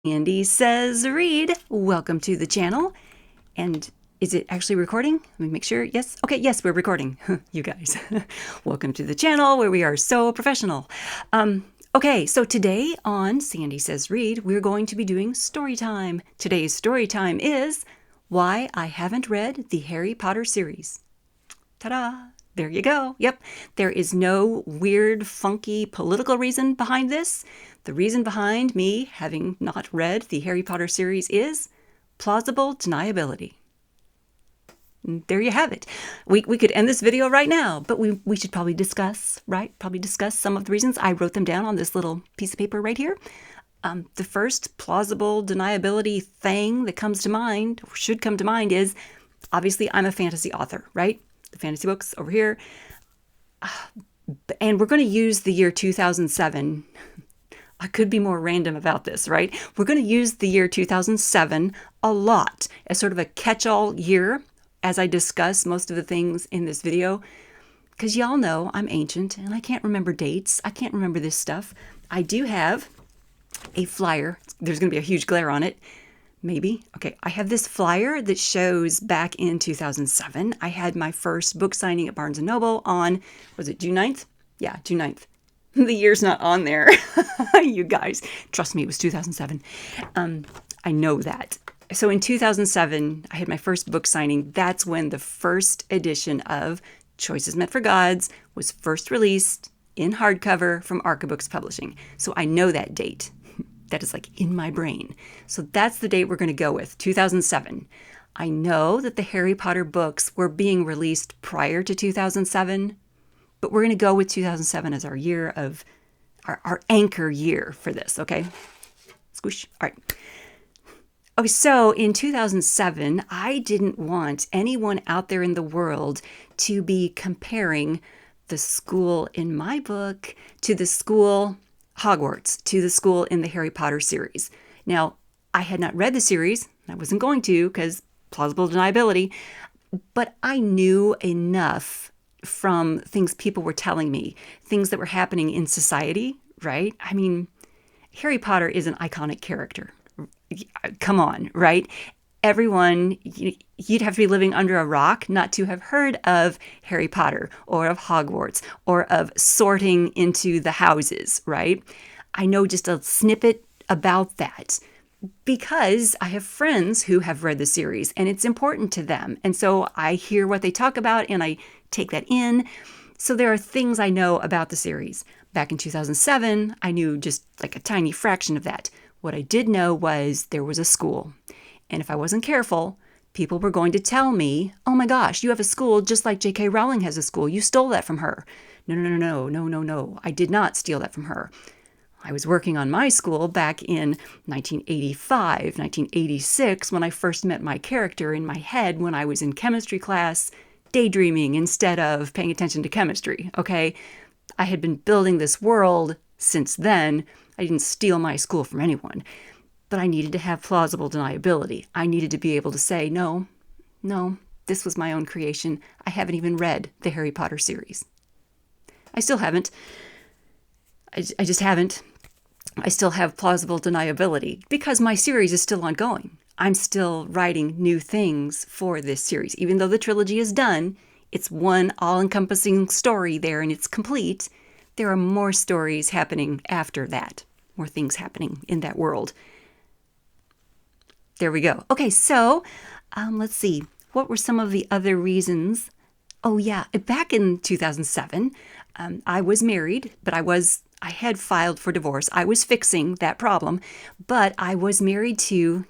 Sandy says read. Welcome to the channel. And is it actually recording? Let me make sure. Yes. Okay. Yes, we're recording. You guys. Welcome to the channel where we are so professional. Okay, so today on Sandy Says Read, we're going to be doing story time. Today's story time is Why I Haven't Read the Harry Potter series. Ta-da! There you go. Yep. There is no weird, funky political reason behind this. The reason behind me having not read the Harry Potter series is plausible deniability. And there you have it. We could end this video right now, but we should probably discuss, right? Probably discuss some of the reasons. I wrote them down on this little piece of paper right here. The first plausible deniability thing that comes to mind, or should come to mind, is obviously I'm a fantasy author, right? The fantasy books over here. And we're going to use the year 2007. I could be more random about this, right? We're going to use the year 2007 a lot as sort of a catch-all year as I discuss most of the things in this video. Because y'all know I'm ancient and I can't remember dates. I can't remember this stuff. I do have a flyer. There's going to be a huge glare on it. Maybe. Okay, I have this flyer that shows back in 2007. I had my first book signing at Barnes & Noble on, was it June 9th? Yeah, June 9th. The year's not on there. You guys, trust me, it was 2007. I know that. So in 2007, I had my first book signing. That's when the first edition of Choices Meant for Gods was first released in hardcover from Archibooks Publishing. So I know that date. That is like in my brain. So that's the date we're going to go with, 2007. I know that the Harry Potter books were being released prior to 2007, but we're going to go with 2007 as our year of, our anchor year for this, okay? Squish. All right. Okay, so in 2007, I didn't want anyone out there in the world to be comparing the school in my book to the school Hogwarts, to the school in the Harry Potter series. Now, I had not read the series. I wasn't going to because plausible deniability, but I knew enough from things people were telling me, things that were happening in society, right? I mean, Harry Potter is an iconic character. Come on, right? Everyone, you'd have to be living under a rock not to have heard of Harry Potter or of Hogwarts or of sorting into the houses, right? I know just a snippet about that because I have friends who have read the series and it's important to them. And so I hear what they talk about and I take that in. So there are things I know about the series. Back in 2007, I knew just like a tiny fraction of that. What I did know was there was a school. And if I wasn't careful, people were going to tell me, oh my gosh, you have a school just like J.K. Rowling has a school. You stole that from her. No. I did not steal that from her. I was working on my school back in 1985, 1986, when I first met my character in my head when I was in chemistry class, daydreaming instead of paying attention to chemistry, okay? I had been building this world since then. I didn't steal my school from anyone. But I needed to have plausible deniability. I needed to be able to say, no, this was my own creation. I haven't even read the Harry Potter series. I still haven't. I just haven't. I still have plausible deniability because my series is still ongoing. I'm still writing new things for this series. Even though the trilogy is done, it's one all-encompassing story there and it's complete. There are more stories happening after that, more things happening in that world. There we go. Okay, so let's see. What were some of the other reasons? Oh, yeah. Back in 2007, I was married, but I had filed for divorce. I was fixing that problem, but I was married to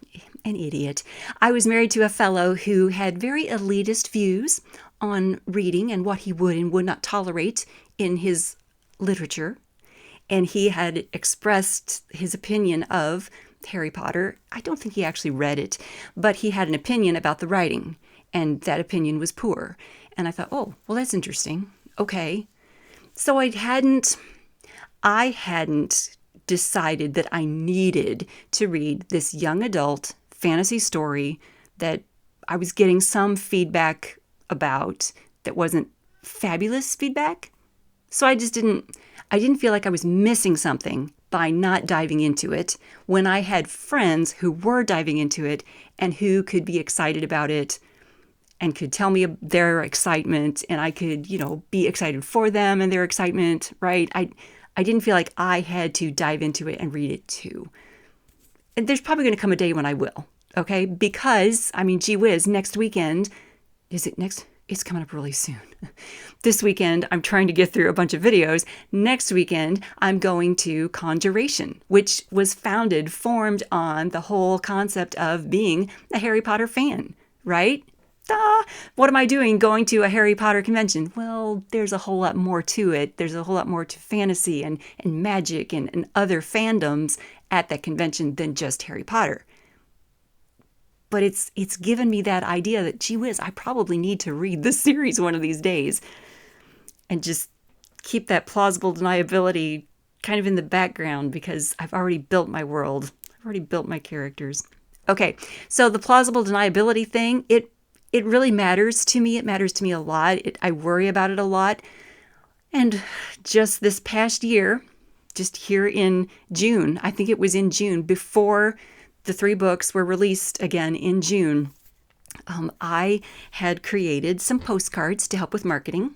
an idiot. I was married to a fellow who had very elitist views on reading and what he would and would not tolerate in his literature. And he had expressed his opinion of Harry Potter. I don't think he actually read it, but he had an opinion about the writing, and that opinion was poor. And I thought, oh, well, that's interesting. Okay. So I hadn't decided that I needed to read this young adult fantasy story that I was getting some feedback about that wasn't fabulous feedback. So I didn't feel like I was missing something by not diving into it when I had friends who were diving into it and who could be excited about it and could tell me their excitement, and I could, be excited for them and their excitement, right? I didn't feel like I had to dive into it and read it too. And there's probably going to come a day when I will, okay? Because, gee whiz, next weekend, is it next? It's coming up really soon. This weekend, I'm trying to get through a bunch of videos. Next weekend, I'm going to Conjuration, which was formed on the whole concept of being a Harry Potter fan, right? What am I doing going to a Harry Potter convention? Well, there's a whole lot more to it. There's a whole lot more to fantasy and magic and other fandoms at that convention than just Harry Potter. But it's given me that idea that, gee whiz, I probably need to read this series one of these days and just keep that plausible deniability kind of in the background because I've already built my world. I've already built my characters. Okay, so the plausible deniability thing, it really matters to me. It matters to me a lot. I worry about it a lot. And just this past year, just here in June, I think it was in June, before the 3 books were released again in June, I had created some postcards to help with marketing.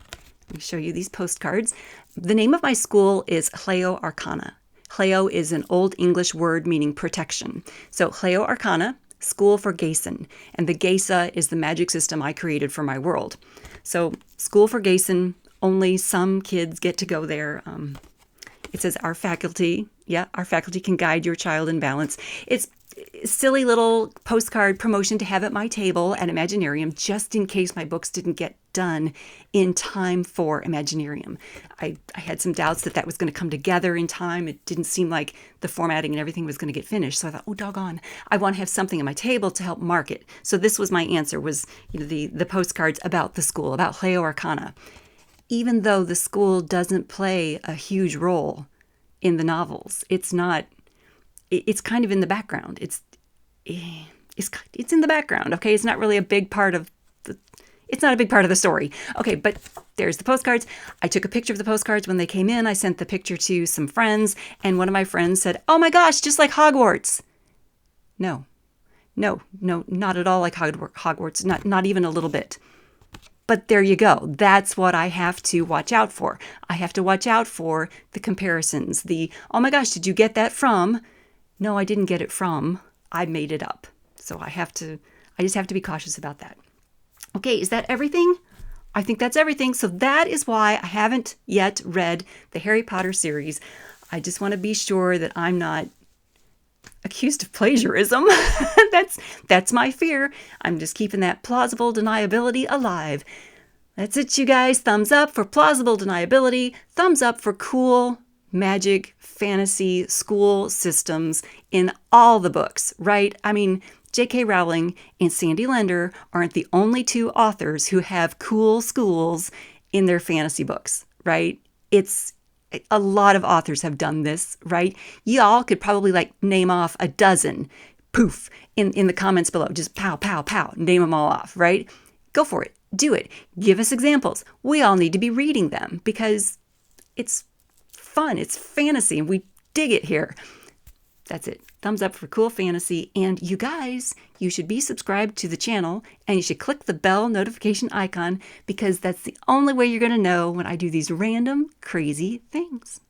Let me show you these postcards. The name of my school is Hleo Arcana. Hleo is an Old English word meaning protection. So Hleo Arcana, School for Gayson. And the Gaysa is the magic system I created for my world. So School for Gayson, only some kids get to go there. It says our faculty can guide your child in balance. It's a silly little postcard promotion to have at my table at Imaginarium, just in case my books didn't get done in time for Imaginarium. I had some doubts that was going to come together in time. It didn't seem like the formatting and everything was going to get finished. So I thought, oh, doggone, I want to have something at my table to help market. So this was my answer, was the postcards about the school, about Hleo Arcana. Even though the school doesn't play a huge role in the novels, it's kind of in the background. It's in the background, okay? It's not really a big part of the story. Okay, but there's the postcards. I took a picture of the postcards when they came in. I sent the picture to some friends, and one of my friends said, "Oh my gosh, just like Hogwarts." No, not at all like Hogwarts, not even a little bit. But there you go. That's what I have to watch out for. I have to watch out for the comparisons. Oh my gosh, did you get that from? No, I didn't get it from. I made it up. So I just have to be cautious about that. Okay, is that everything? I think that's everything. So that is why I haven't yet read the Harry Potter series. I just want to be sure that I'm not accused of plagiarism. That's my fear. I'm just keeping that plausible deniability alive. That's it, you guys. Thumbs up for plausible deniability. Thumbs up for cool magic, fantasy, school systems in all the books, right? J.K. Rowling and Sandy Lender aren't the only 2 authors who have cool schools in their fantasy books, right? It's a lot of authors have done this, right? Y'all could probably name off a dozen, poof, in the comments below. Just pow, pow, pow, name them all off, right? Go for it. Do it. Give us examples. We all need to be reading them because it's fun. It's fantasy, and we dig it here. That's it. Thumbs up for cool fantasy. And you guys, you should be subscribed to the channel, and you should click the bell notification icon because that's the only way you're going to know when I do these random crazy things.